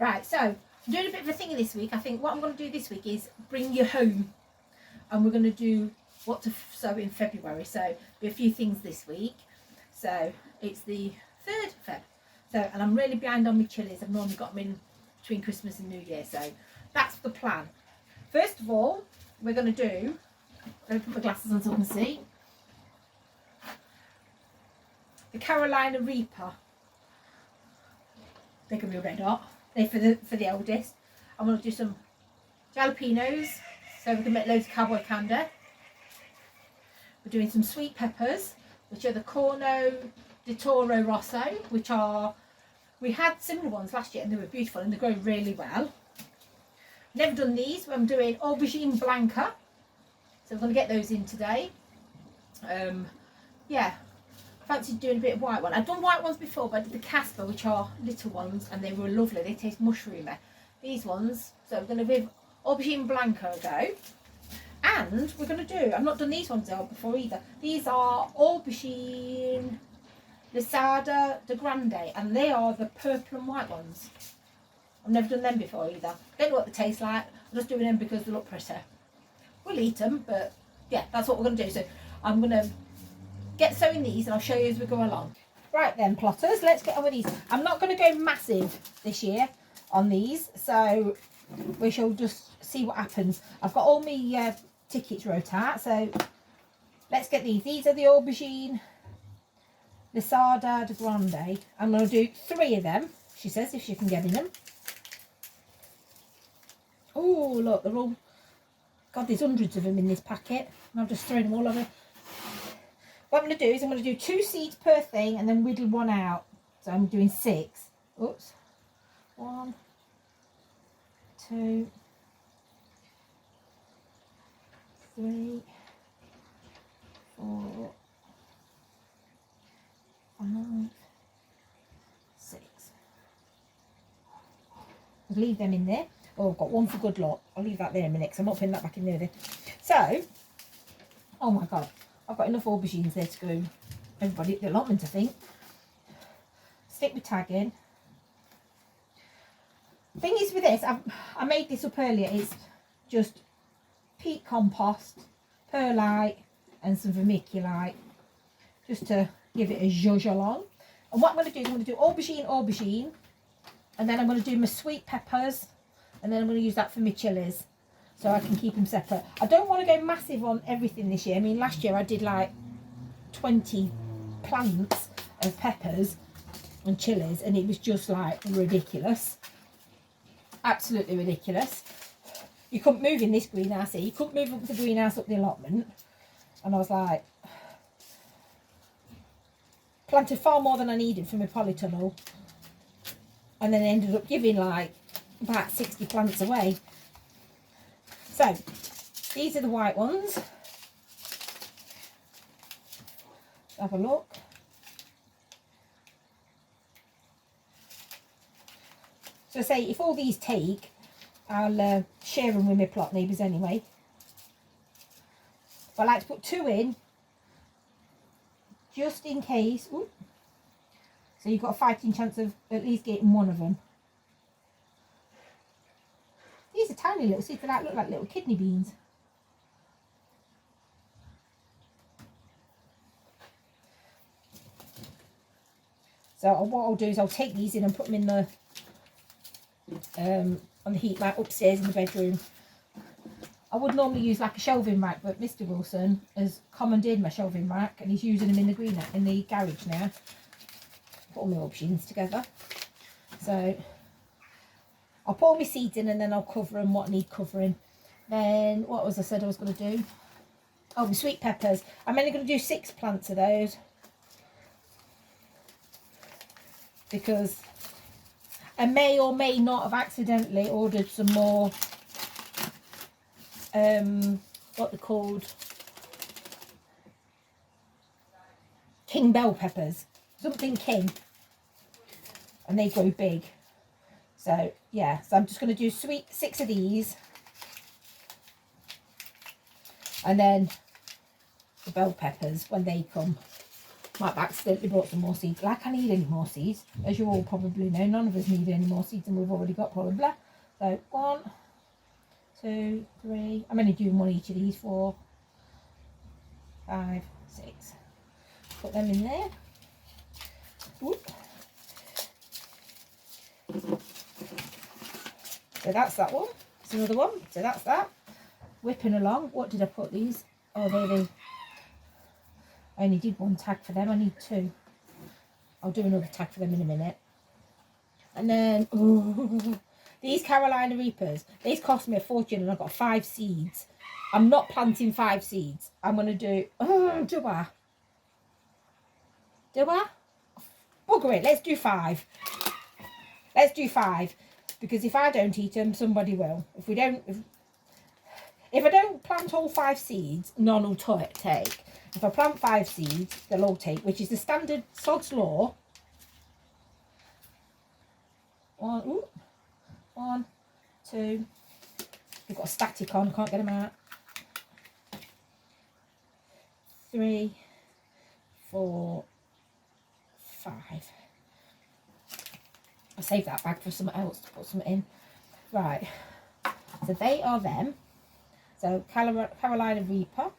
Right, so I'm doing a bit of a thingy this week. I think what I'm going to do this week is bring you home, and we're going to do what to sow in February. So be a few things this week. So it's the 3rd of Feb. So, and I'm really behind on my chillies. I've normally got them in between Christmas and New Year. So that's the plan. First of all, we're going to do, let me put my glasses on so I can see, the Carolina Reaper. They're going to be red hot. They're for the eldest. I'm going to do some jalapenos so we can make loads of cowboy candy. We're doing some sweet peppers, which are the Corno di Toro Rosso, which are, we had similar ones last year and they were beautiful and they grow really well. Never done these. I'm doing aubergine blanca, so we're going to get those in today. Yeah, fancy doing a bit of white one. I've done white ones before, but I did the Casper, which are little ones, and they were lovely. They taste mushroomy. These ones, so we're going to give aubergine blanca a go. And we're going to do, I've not done these ones out before either. These are aubergine Lisada de Grande, and they are the purple and white ones. I've never done them before either. Don't know what they taste like. I'm just doing them because they look pretty. We'll eat them, but yeah, that's what we're going to do. So I'm going to get sowing these and I'll show you as we go along. Right then, plotters, let's get on with these. I'm not going to go massive this year on these, so we shall just see what happens. I've got all my tickets wrote out, so let's get these. These are the aubergine Lisada de Grande. I'm going to do 3 of them, she says, if she can get in them. Oh, look, they're all, God, there's hundreds of them in this packet. And I've just thrown them all over. What I'm going to do is I'm going to do 2 seeds per thing and then whittle 1 out. So I'm doing 6. Oops. 1, 2, 3, 4, 5, 6. I'll leave them in there. Oh, I've got 1 for good luck. I'll leave that there in a minute because I'm not putting that back in there. So, oh my God, I've got enough aubergines there to go everybody at the allotment, I think. Stick with tagging. Thing is with this, I made this up earlier. It's just peat compost, perlite, and some vermiculite, just to give it a zhuzh along. And what I'm going to do is I'm going to do aubergine, and then I'm going to do my sweet peppers, and then I'm going to use that for my chilies, so I can keep them separate. I don't want to go massive on everything this year. I mean, last year I did like 20 plants of peppers and chilies, and it was just like ridiculous. Absolutely ridiculous. You couldn't move in this greenhouse here. You couldn't move up the greenhouse up the allotment. And I was like, planted far more than I needed for my polytunnel. And then ended up giving like about 60 plants away. So, these are the white ones. Have a look. So say if all these take, I'll share them with my plot neighbours anyway. But I like to put 2 in, just in case. Ooh. So you've got a fighting chance of at least getting 1 of them. These are tiny little seeds, they look like little kidney beans. So what I'll do is I'll take these in and put them in the on the heat mat upstairs in the bedroom. I would normally use like a shelving rack, but Mr. Wilson has commandeered my shelving rack and he's using them in the garage now. Put all my options together. So I'll put all my seeds in and then I'll cover them what need covering. Then what was I said I was going to do? Oh, my sweet peppers. I'm only going to do 6 plants of those because I may or may not have accidentally ordered some more, what they're called, king bell peppers, something king, and they grow big. So yeah, so I'm just going to do 6 of these, and then the bell peppers when they come. Might have accidentally bought some more seeds. Like I need any more seeds. As you all probably know, none of us need any more seeds than we've already got probably. So 1, 2, 3. I'm only doing one each of these. 4, 5, 6. Put them in there. Whoop. So that's that one. It's another one. So that's that. Whipping along. What did I put these? Oh, they. I only did one tag for them. I need 2. I'll do another tag for them in a minute. And then these Carolina Reapers. These cost me a fortune, and I got 5 seeds. I'm not planting 5 seeds. I'm gonna do. Do I? Bugger it. Let's do 5. Let's do 5, because if I don't eat them, somebody will. If we don't, if I don't plant all 5 seeds, none will take. If I plant 5 seeds, they'll all take, which is the standard sod's law. 1, 2. We've got a static on, can't get them out. 3, 4, 5. I'll save that bag for something else to put something in. Right, so they are them. So Carolina Reaper.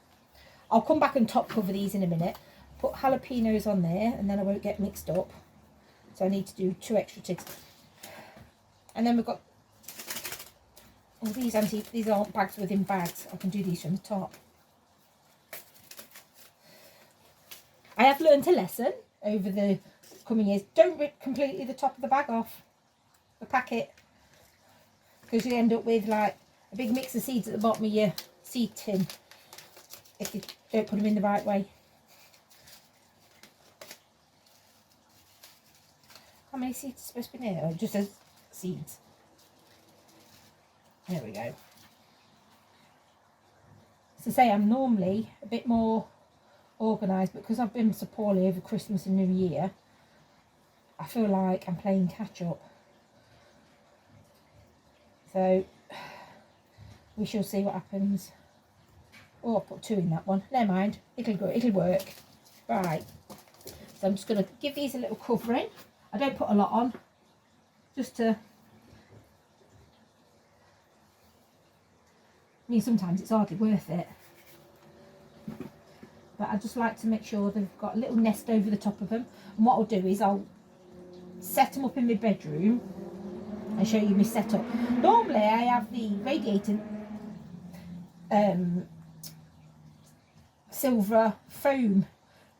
I'll come back and top cover these in a minute. Put jalapenos on there, and then I won't get mixed up. So I need to do 2 extra ticks. And then we've got all these these aren't bags within bags. I can do these from the top. I have learned a lesson over the coming years. Don't rip completely the top of the bag off the packet, because you end up with like a big mix of seeds at the bottom of your seed tin if you don't put them in the right way. How many seeds are supposed to be in there? Oh, just as seeds. There we go. As I say, I'm normally a bit more organised, but because I've been so poorly over Christmas and New Year, I feel like I'm playing catch up. So we shall see what happens. Oh, I put 2 in that one. Never mind. It'll work. Right. So I'm just going to give these a little covering. I don't put a lot on, just to. I mean, sometimes it's hardly worth it. But I just like to make sure they've got a little nest over the top of them. And what I'll do is I'll set them up in my bedroom and show you my setup. Normally I have the radiator silver foam,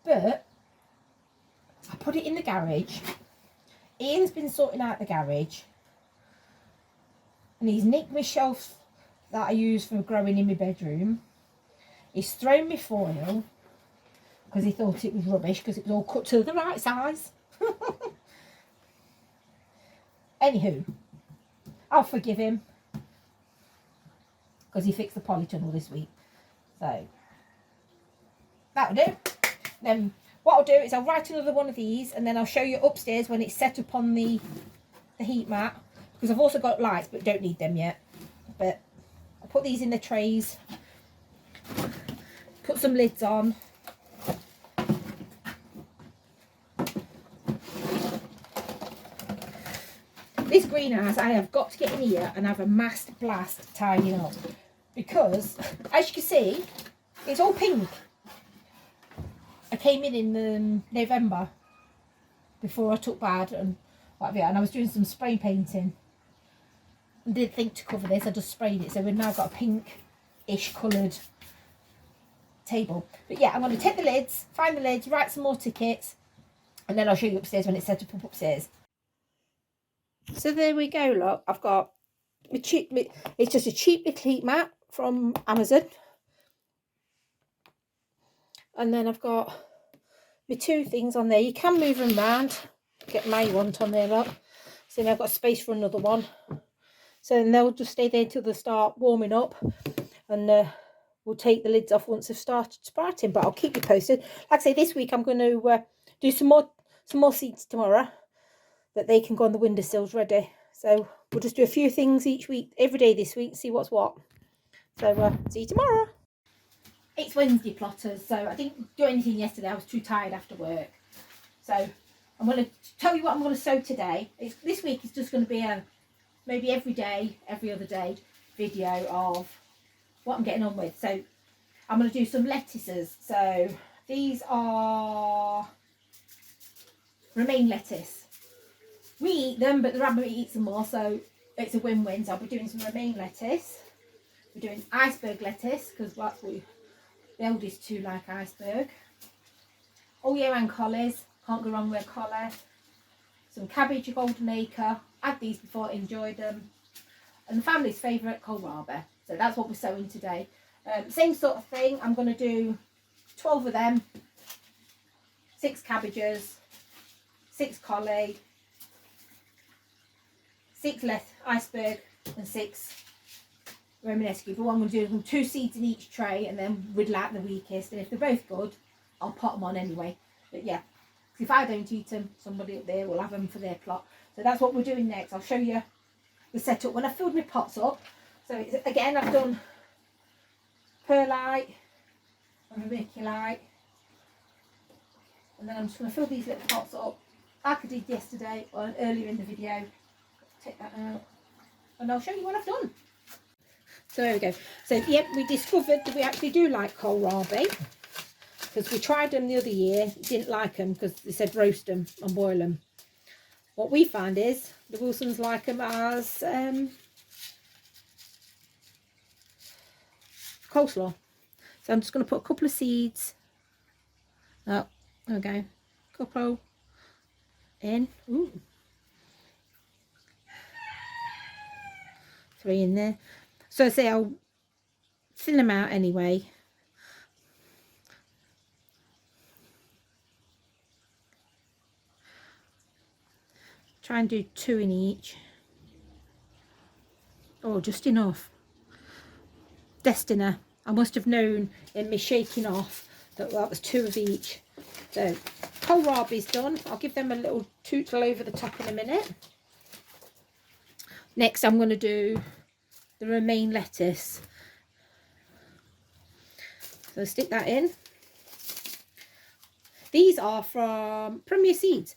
but I put it in the garage. Ian's been sorting out the garage, and he's nicked my shelf that I use for growing in my bedroom. He's thrown me foil because he thought it was rubbish because it was all cut to the right size. Anywho, I'll forgive him because he fixed the polytunnel this week. So that'll do. Then what I'll do is I'll write another one of these, and then I'll show you upstairs when it's set up on the heat mat, because I've also got lights but don't need them yet. But I'll put these in the trays, put some lids on. This greenhouse I have got to get in here and have a master blast tidying up, because as you can see it's all pink. I came in November before I took bad and whatever, and I was doing some spray painting and didn't think to cover this. I just sprayed it, so we've now got a pink-ish coloured table. But yeah, I'm going to take the lids, find the lids, write some more tickets, and then I'll show you upstairs when it's set up upstairs. So there we go, look. I've got it's just a cheap little heat mat from Amazon. And then I've got my 2 things on there. You can move them around. Get my one on there, look. So now I've got space for another one. So then they'll just stay there until they start warming up. And we'll take the lids off once they've started sprouting. But I'll keep you posted. Like I say, this week I'm going to do some more seeds tomorrow, that they can go on the windowsills ready. So we'll just do a few things each week, every day this week, see what's what. So see you tomorrow. it's Wednesday plotters, so I didn't do anything yesterday. I was too tired after work. So I'm going to tell you what I'm going to sow today. This week is just going to be a maybe every day, every other day video of what I'm getting on with. So I'm going to do some lettuces. So these are romaine lettuce. We eat them, but the rabbit eats them more, so it's a win-win. So I'll be doing some romaine lettuce. We're doing iceberg lettuce because that's what the eldest two like, iceberg. All year round collies, can't go wrong with a collie. Some cabbage, a golden acre. Had these before, enjoyed them. And the family's favourite, kohlrabi. So that's what we're sowing today. Same sort of thing. I'm going to do 12 of them, 6 cabbages, 6 collie, 6 iceberg, and 6 Romanesque. But what I'm going to do is 2 seeds in each tray, and then whittle out the weakest. And if they're both good, I'll pot them on anyway. But yeah, if I don't eat them, somebody up there will have them for their plot. So that's what we're doing next. I'll show you the setup when I filled my pots up. So it's, again, I've done perlite and vermiculite, and then I'm just going to fill these little pots up like I did yesterday or earlier in the video. Take that out and I'll show you what I've done. So there we go. So yep, we discovered that we actually do like kohlrabi, because we tried them the other year, didn't like them because they said roast them and boil them. What we found is the Wilsons like them as coleslaw. So I'm just going to put a couple of seeds. Oh, there we go. Couple in. Ooh. 3 in there. So I say I'll thin them out anyway. Try and do 2 in each. Oh, just enough. Destiny. I must have known in me shaking off that that was 2 of each. So kohlrabi's done. I'll give them a little tootle over the top in a minute. Next I'm going to do the romaine lettuce. So stick that in. These are from Premier Seeds.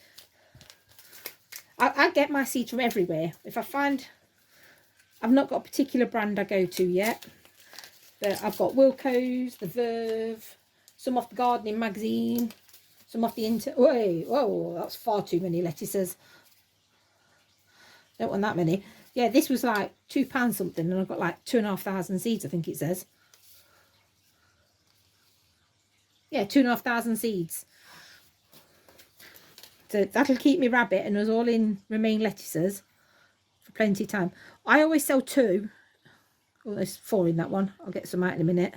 I get my seeds from everywhere. If I find, I've not got a particular brand I go to yet, but I've got Wilco's, the Verve, some off the Gardening magazine, some off the whoa, that's far too many lettuces. Don't want that many. Yeah, this was like £2 something, and I've got like 2,500 seeds, I think it says. Yeah, 2,500 seeds. So that'll keep me rabbit and us all in romaine lettuces for plenty of time. I always sell 2. Oh, there's 4 in that one. I'll get some out in a minute.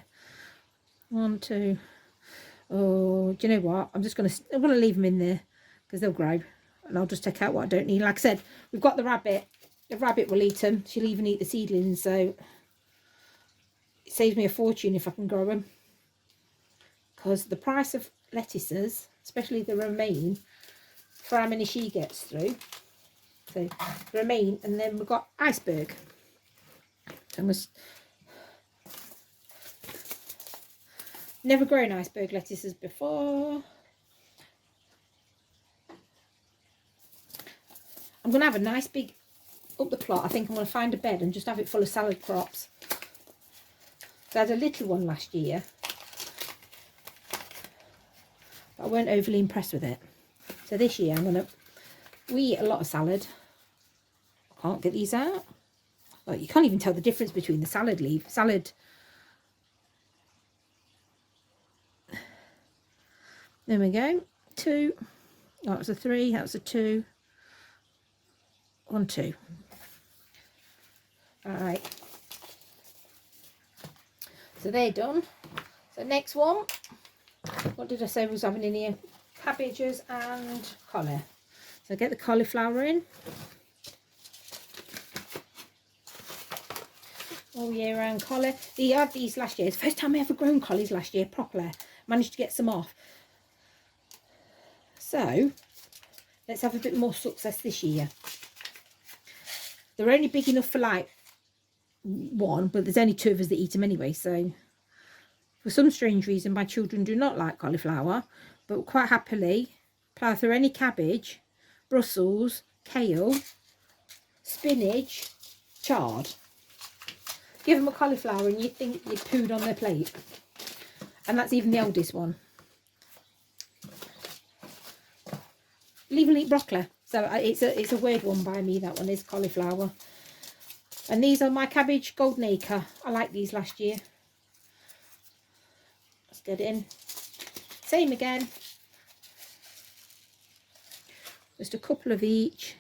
1, 2. Oh, do you know what? I'm going to leave them in there because they'll grow, and I'll just take out what I don't need. Like I said, we've got the rabbit. The rabbit will eat them. She'll even eat the seedlings, so it saves me a fortune if I can grow them. Because the price of lettuces, especially the romaine, for how many she gets through. So romaine, and then we've got iceberg. So never grown iceberg lettuces before. I'm going to have a nice big up the plot. I think I'm going to find a bed and just have it full of salad crops. So I had a little one last year, but I weren't overly impressed with it. So this year we eat a lot of salad. I can't get these out. Well, you can't even tell the difference between the salad leaf. There we go. 2. Oh, that was a 3. That was a 2. 1, 2. All right. So they're done. So next one. What did I say was having in here? Cabbages and collie. So get the cauliflower in. All year round collie. We had these last year. It's the first time I ever grown collies last year properly. Managed to get some off. So let's have a bit more success this year. They're only big enough for like 1, but there's only 2 of us that eat them anyway, so For some strange reason, my children do not like cauliflower, but quite happily plough through any cabbage, Brussels, kale, spinach, chard. Give them a cauliflower and you think you've pooed on their plate. And that's even the eldest one. They'll even eat broccoli. So it's a weird one by me, that one is cauliflower. And these are my cabbage golden acre. I liked these last year. Let's get it in. Same again. Just a couple of each.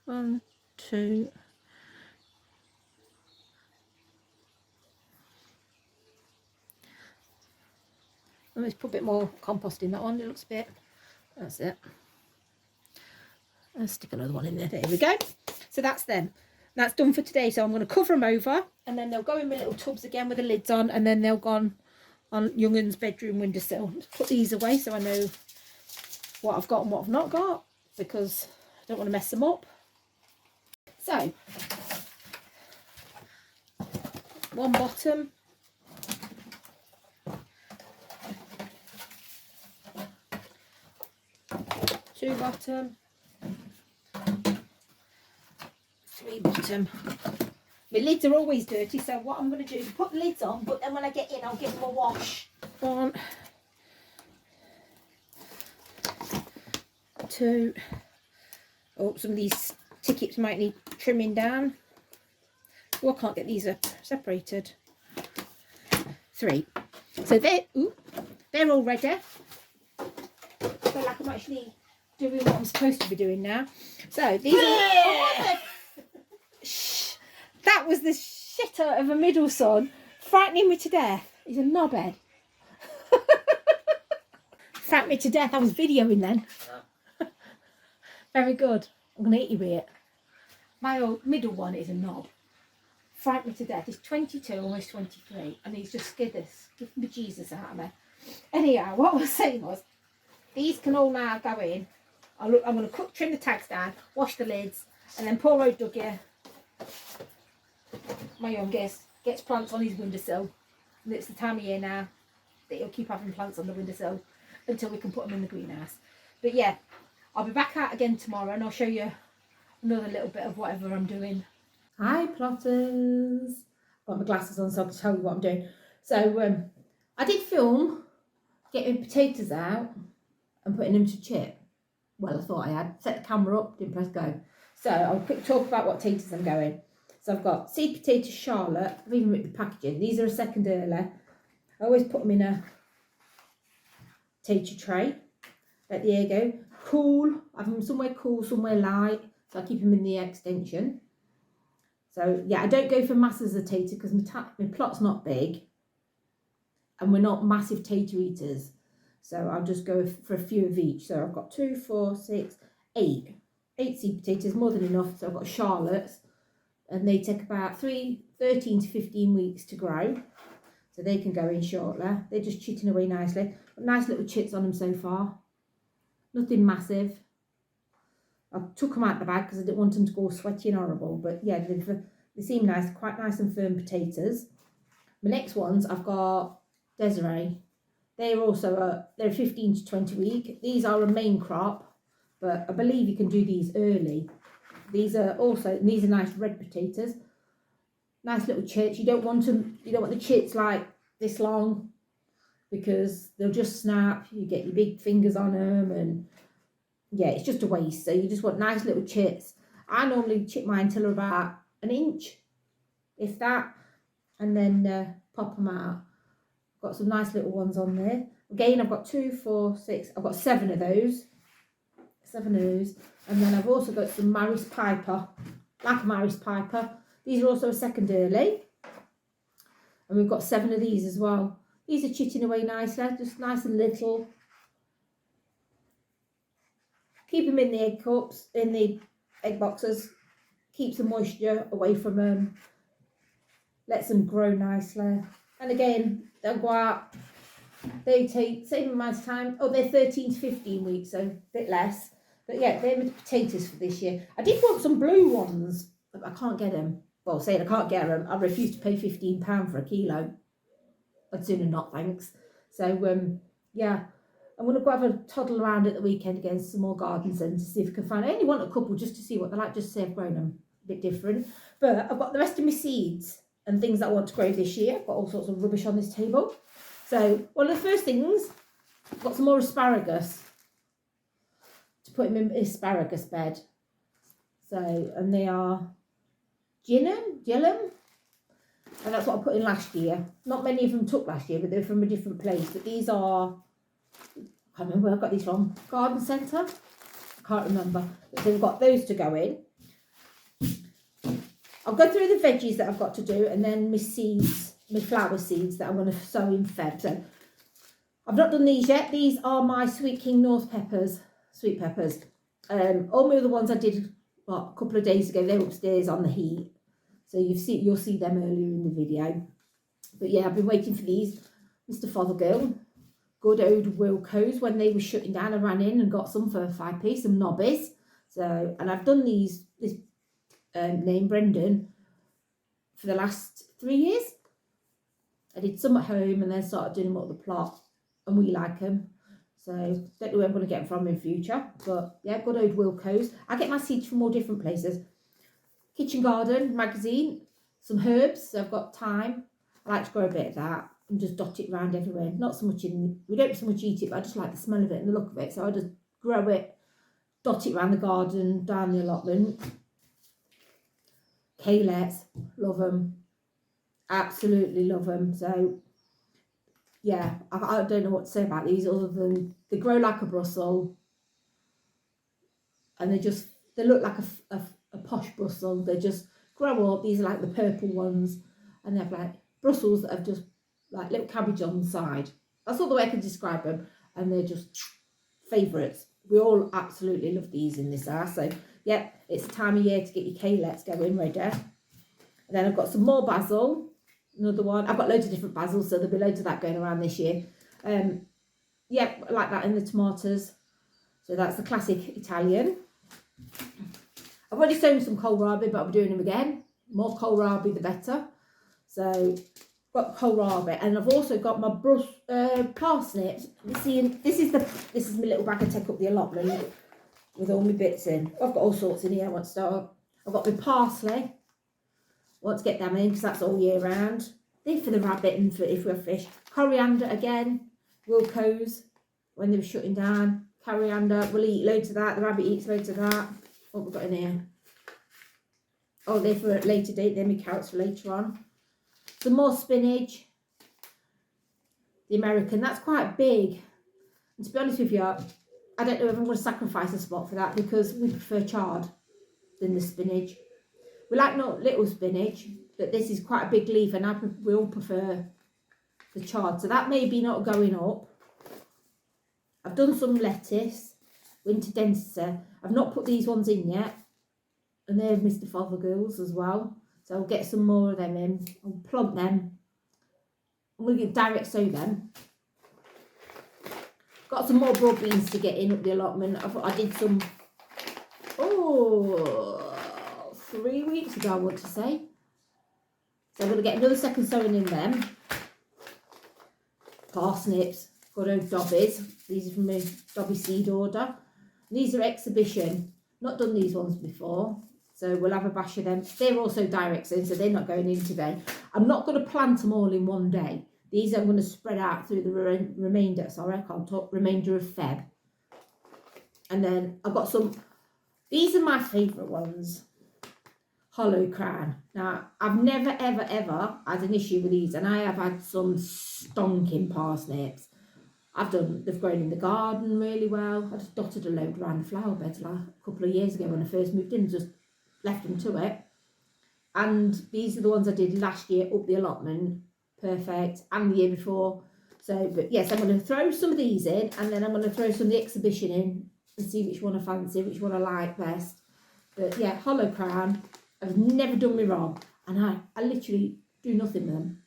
1, 2. Let's put a bit more compost in that one. It looks a bit. That's it. I'll stick another one in there. There we go. So that's them. That's done for today. So I'm going to cover them over, and then they'll go in my little tubs again with the lids on, and then they'll go on Youngun's bedroom windowsill. Let's put these away so I know what I've got and what I've not got, because I don't want to mess them up. So, one bottom. Two bottom. 3 bottom. My lids are always dirty, so what I'm going to do is put the lids on, but then when I get in, I'll give them a wash. 1, 2. Oh, some of these tickets might need trimming down. Oh, I can't get these up separated. 3. So they're all ready. I feel like I'm actually doing what I'm supposed to be doing now. So these are... Shh. That was the shitter of a middle son, frightening me to death. He's a knobhead. Frightened me to death. I was videoing then. Very good. I'm going to hit you with it. My old middle one is a knob. Frightened me to death. He's 22, almost 23, and he's just scared this. Give me Jesus out of me. Anyhow, what I was saying was, these can all now go in. I'm going to trim the tags down, wash the lids, and then poor old Dougie, my youngest, gets plants on his windowsill. And it's the time of year now that he'll keep having plants on the windowsill until we can put them in the greenhouse. But yeah, I'll be back out again tomorrow, and I'll show you another little bit of whatever I'm doing. Hi plotters. Got my glasses on so I can tell you what I'm doing. So I did film getting potatoes out and putting them to chip. Well, I thought I had. Set the camera up, didn't press go. So I'll quick talk about what potatoes I'm going. So I've got seed potato Charlotte. I've even ripped the packaging. These are a second early. I always put them in a potato tray. Let the air go. Cool. I have them somewhere cool, somewhere light. So I keep them in the extension. So yeah, I don't go for masses of tater because my plot's not big. And we're not massive tater eaters. So I'll just go for a few of each. So I've got 2, 4, 6, 8. 8 seed potatoes, more than enough. So I've got Charlottes. And they take about 13 to 15 weeks to grow. So they can go in shortly. They're just chitting away nicely. Nice little chits on them so far. Nothing massive. I took them out the bag because I didn't want them to go sweaty and horrible. But yeah, they seem nice, quite nice and firm potatoes. My next ones, I've got Desiree. They're also they're 15 to 20 week. These are a main crop, but I believe you can do these early. These are nice red potatoes. Nice little chits. You don't want the chits like this long because they'll just snap. You get your big fingers on them, and yeah, it's just a waste. So you just want nice little chits. I normally chip mine till about an inch, if that, and then pop them out. Got some nice little ones on there. Again, I've got 2, 4, 6. I've got 7 of those. 7 of those. And then I've also got some Maris Piper, like a Maris Piper. These are also a second early. And we've got 7 of these as well. These are chitting away nicely, just nice and little. Keep them in the egg cups, in the egg boxes. Keeps the moisture away from them. Lets them grow nicely. And again, they'll go out. They take same amount of time. Oh, they're 13 to 15 weeks, so a bit less. But yeah, they're the potatoes for this year. I did want some blue ones, but I can't get them. Well, saying I can't get them, I refuse to pay £15 for a kilo. I'd sooner not, thanks. So, yeah, I'm going to go have a toddle around at the weekend against some more garden centres to see if I can find. I only want a couple just to see what they're like, just to say I've grown them a bit different. But I've got the rest of my seeds and things that I want to grow this year. I've got all sorts of rubbish on this table. So one of the first things, I've got some more asparagus to put in my asparagus bed. So, and they are Gillum, and that's what I put in last year. Not many of them took last year, but they're from a different place. But these are, I can't remember where I got these from, garden centre? I can't remember. So we've got those to go in. I'll go through the veggies that I've got to do, and then my seeds, my flower seeds that I'm going to sow in Feb. So I've not done these yet. These are my Sweet King North peppers, sweet peppers. All my other ones I did a couple of days ago. They're upstairs on the heat, so you'll see them earlier in the video. But yeah, I've been waiting for these. Mr. Fothergill, good old Wilco's, when they were shutting down, I ran in and got some for 5p, some knobbies. So, and I've done this name Brendan for the last 3 years. I did some at home and then started doing them at the plot, and we like them. So don't know where I'm going to get them from in future, but yeah, good old Wilco's. I get my seeds from all different places. Kitchen Garden magazine, some herbs. So I've got thyme. I like to grow a bit of that and just dot it around everywhere. Not so much we don't so much eat it, but I just like the smell of it and the look of it. So I just grow it, dot it around the garden, down the allotment. Kalettes, love them. Absolutely love them. So yeah, I don't know what to say about these other than they grow like a Brussels, and they look like a posh Brussels. They just grow up. These are like the purple ones, and they have like Brussels that have just like little cabbage on the side. That's all the way I can describe them, and they're just favourites. We all absolutely love these in this house. So yeah, it's the time of year to get your Kalettes going ready. And then I've got some more basil. Another one. I've got loads of different basils, so there'll be loads of that going around this year. Yeah, I like that in the tomatoes. So that's the classic Italian. I've already sown some kohlrabi, but I'm doing them again. More kohlrabi, the better. So got kohlrabi, and I've also got my parsnips. You see, this is my little bag I take up the allotment with all my bits in. I've got all sorts in here. I want to start. I've got my parsley. Want to get them in because that's all year round. They're for the rabbit and for if we have fish. Coriander again, Wilco's when they were shutting down. Coriander, we'll eat loads of that. The rabbit eats loads of that. What have we got in here? Oh, they're for a later date. They're my carrots for later on. Some more spinach. The American, that's quite big. And to be honest with you, I don't know if I'm going to sacrifice a spot for that because we prefer chard than the spinach. We like not little spinach, but this is quite a big leaf, and we all prefer the chard. So that may be not going up. I've done some lettuce, winter density. I've not put these ones in yet, and they're Mr. Fothergill's as well. So I'll get some more of them in. I'll plump them. I'm going to direct sow them. Got some more broad beans to get in up the allotment. I did some. 3 weeks ago, I want to say. So I'm going to get another second sowing in them. Parsnips, good old dobbies. These are from my dobby seed order. These are exhibition. Not done these ones before, so we'll have a bash of them. They're also direct sown, so they're not going in today. I'm not going to plant them all in one day. These I'm going to spread out through the remainder of Feb. And then I've got some. These are my favourite ones. Hollow crown. Now, I've never, ever, ever had an issue with these, and I have had some stonking parsnips. They've grown in the garden really well. I just dotted a load around the flower beds like a couple of years ago when I first moved in, just left them to it. And these are the ones I did last year up the allotment. Perfect. And the year before. So, but yes, I'm going to throw some of these in, and then I'm going to throw some of the exhibition in and see which one I fancy, which one I like best. But yeah, hollow crown. I've never done me wrong, and I literally do nothing with them.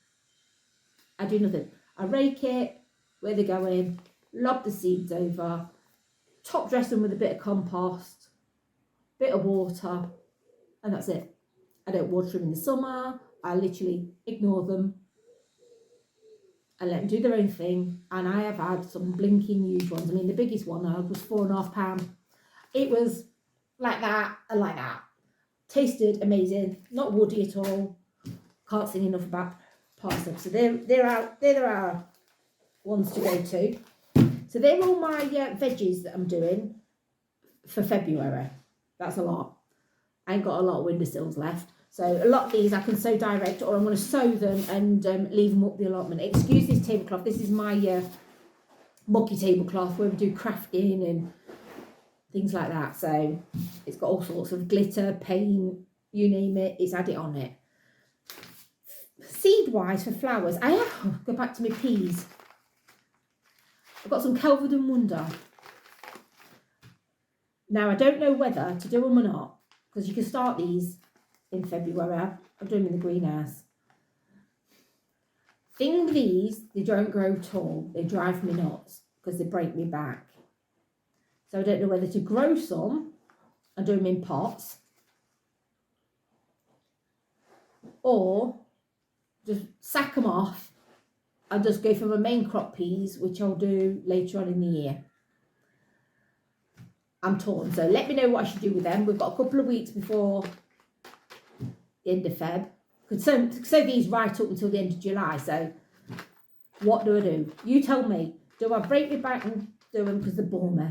I do nothing. I rake it where they go in, lob the seeds over, top dress them with a bit of compost, bit of water, and that's it. I don't water them in the summer. I literally ignore them. and let them do their own thing. And I have had some blinking huge ones. I mean, the biggest one I had was £4.5. It was like that and like that. Tasted amazing, not woody at all. Can't sing enough about parsnips. So they're our ones to go to. So they're all my veggies that I'm doing for February. That's a lot. I ain't got a lot of windowsills left. So a lot of these I can sow direct, or I'm going to sow them and leave them up the allotment. Excuse this tablecloth. This is my mucky tablecloth where we do crafting and things like that. So it's got all sorts of glitter, paint, you name it, it's had it on it. Seed wise for flowers, I have go back to my peas. I've got some Kelvedon Wonder. Now I don't know whether to do them or not, because you can start these in February. I'm doing them in the greenhouse. Thing with these, they don't grow tall. They drive me nuts because they break me back. So I don't know whether to grow some and do them in pots, or just sack them off and just go for my main crop peas, which I'll do later on in the year. I'm torn, so let me know what I should do with them. We've got a couple of weeks before the end of Feb. Could sow these right up until the end of July, so what do? You tell me. Do I break my back and do them because they bore me?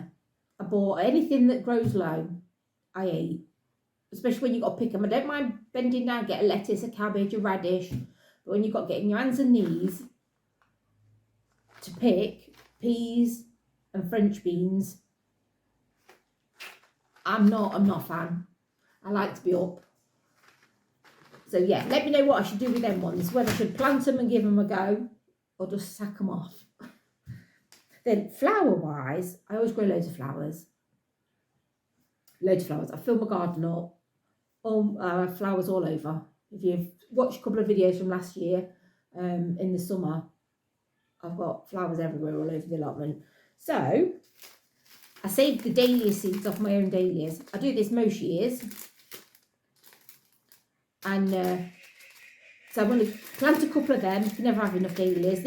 I bought anything that grows low, I eat. Especially when you've got to pick them. I don't mind bending down, get a lettuce, a cabbage, a radish. But when you've got to get in your hands and knees to pick peas and French beans, I'm not a fan. I like to be up. So yeah, let me know what I should do with them ones. Whether I should plant them and give them a go, or just sack them off. Then flower-wise, I always grow loads of flowers. Loads of flowers. I fill my garden up. Flowers all over. If you've watched a couple of videos from last year, in the summer, I've got flowers everywhere all over the allotment. So, I saved the dahlia seeds off my own dahlias. I do this most years. And so I'm going to plant a couple of them. You can never have enough dahlias.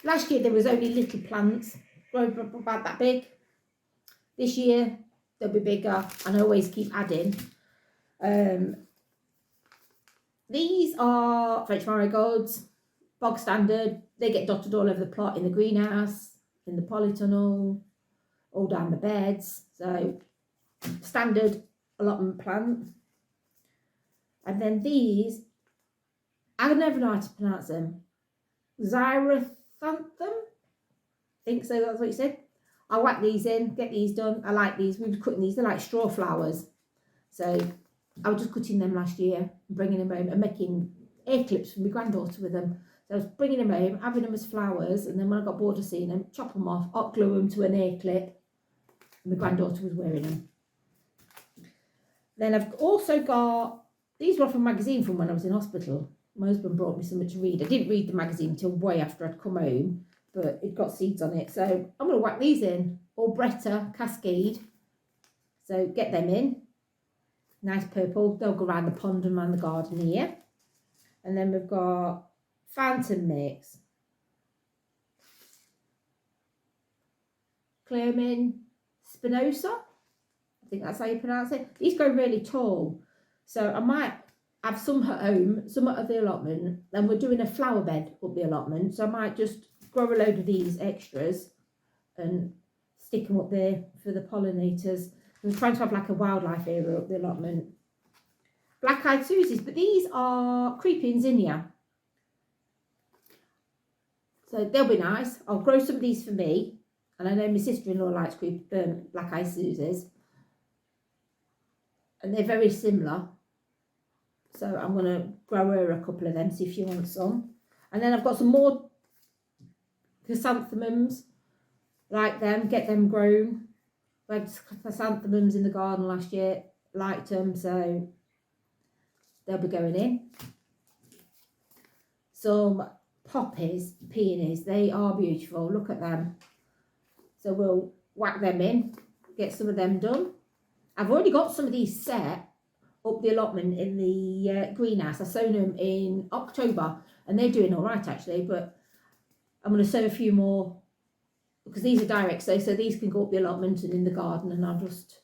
Last year there was only little plants, growing about that big. This year they'll be bigger, and I always keep adding. These are French marigolds, bog standard. They get dotted all over the plot in the greenhouse, in the polytunnel, all down the beds. So standard allotment plant. And then these, I never know how to pronounce them. Xyranthemum? I think so, that's what you said. I whack these in, get these done. I like these. We were cutting these, they're like straw flowers. So I was just cutting them last year, bringing them home and making hair clips for my granddaughter with them. So I was bringing them home, having them as flowers, and then when I got bored of seeing them, chop them off, hot glue them to an hair clip, and my granddaughter was wearing them. Then I've also got, these were off a magazine from when I was in hospital. My husband brought me something to read. I didn't read the magazine until way after I'd come home, but it got seeds on it. So I'm going to whack these in. Albretta Cascade. So get them in. Nice purple. They'll go around the pond and around the garden here. And then we've got Fountain Mix. Clermin Spinosa. I think that's how you pronounce it. These grow really tall. So I might have some at home, some at the allotment. Then we're doing a flower bed up the allotment. So I might just grow a load of these extras and stick them up there for the pollinators. I'm trying to have like a wildlife area up the allotment. Black-eyed Susies, but these are creeping zinnia. So they'll be nice. I'll grow some of these for me. And I know my sister-in-law likes black-eyed Susies. And they're very similar. So I'm going to grow her a couple of them, see if she wants some. And then I've got some more chrysanthemums like them, get them grown. I had chrysanthemums in the garden last year, liked them, so they'll be going in. Some poppies, peonies, they are beautiful, look at them. So we'll whack them in, get some of them done. I've already got some of these set up the allotment in the greenhouse. I sown them in October and they're doing all right actually, but I'm going to sow a few more because these are direct sow, so these can go up the allotment and in the garden, and I'll just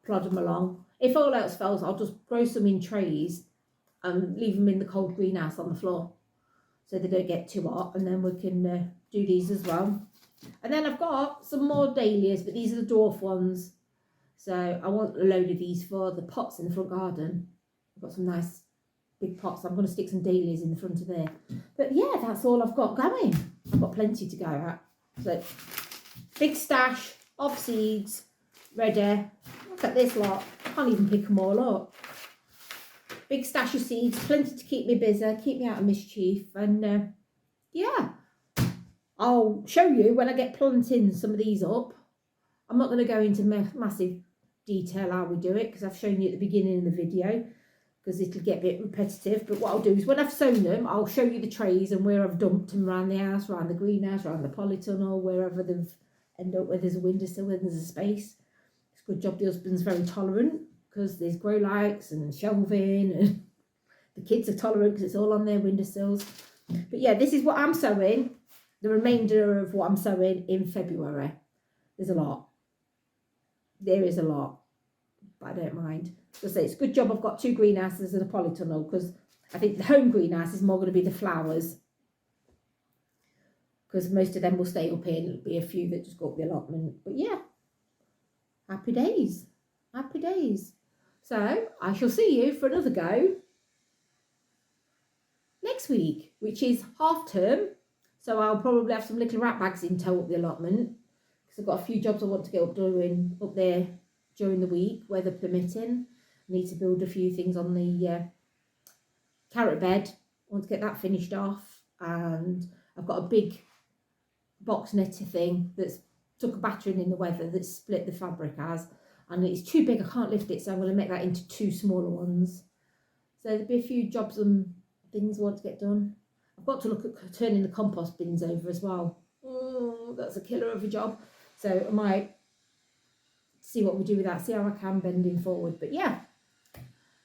plod them along. If all else fails, I'll just grow some in trays and leave them in the cold greenhouse on the floor so they don't get too hot, and then we can do these as well. And then I've got some more dahlias, but these are the dwarf ones. So I want a load of these for the pots in the front garden. I've got some nice big pots. I'm going to stick some dahlias in the front of there. But yeah, that's all I've got going. I've got plenty to go at. So big stash of seeds ready. Look at this lot. I can't even pick them all up. Big stash of seeds, plenty to keep me busy, keep me out of mischief. And yeah, I'll show you when I get planting some of these up. I'm not going to go into massive detail how we do it because I've shown you at the beginning of the video, because it'll get a bit repetitive. But what I'll do is when I've sown them, I'll show you the trays and where I've dumped them around the house, around the greenhouse, around the polytunnel, wherever they've ended up, where there's a windowsill, where there's a space. It's a good job the husband's very tolerant, because there's grow lights and shelving, and the kids are tolerant because it's all on their windowsills. But yeah, this is what I'm sowing, the remainder of what I'm sowing in February. There's a lot. There is a lot, but I don't mind. As I say, it's a good job I've got 2 greenhouses and a polytunnel, because I think the home greenhouse is more going to be the flowers, because most of them will stay up here and there'll be a few that just go up the allotment. But yeah, happy days, happy days. So I shall see you for another go next week, which is half term. So I'll probably have some little rat bags in tow up the allotment, because I've got a few jobs I want to get doing up there during the week, weather permitting. I need to build a few things on the carrot bed. I want to get that finished off, and I've got a big box netter thing that's took a battering in the weather, that's split the fabric as, and it's too big, I can't lift it, so I'm going to make that into 2 smaller ones. So there'll be a few jobs and things I want to get done. I've got to look at turning the compost bins over as well. Oh, that's a killer of a job. So I might see what we do with that, see how I can bending forward. But yeah,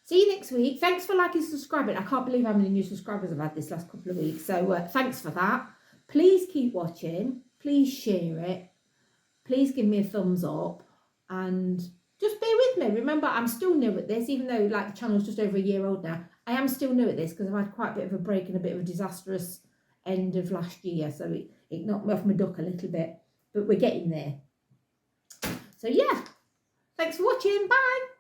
see you next week. Thanks for liking and subscribing. I can't believe how many new subscribers I've had this last couple of weeks. So thanks for that. Please keep watching. Please share it. Please give me a thumbs up. And just bear with me. Remember, I'm still new at this, even though like the channel's just over a year old now. I am still new at this because I've had quite a bit of a break and a bit of a disastrous end of last year. So it knocked me off my duck a little bit. But we're getting there. So yeah, thanks for watching. Bye.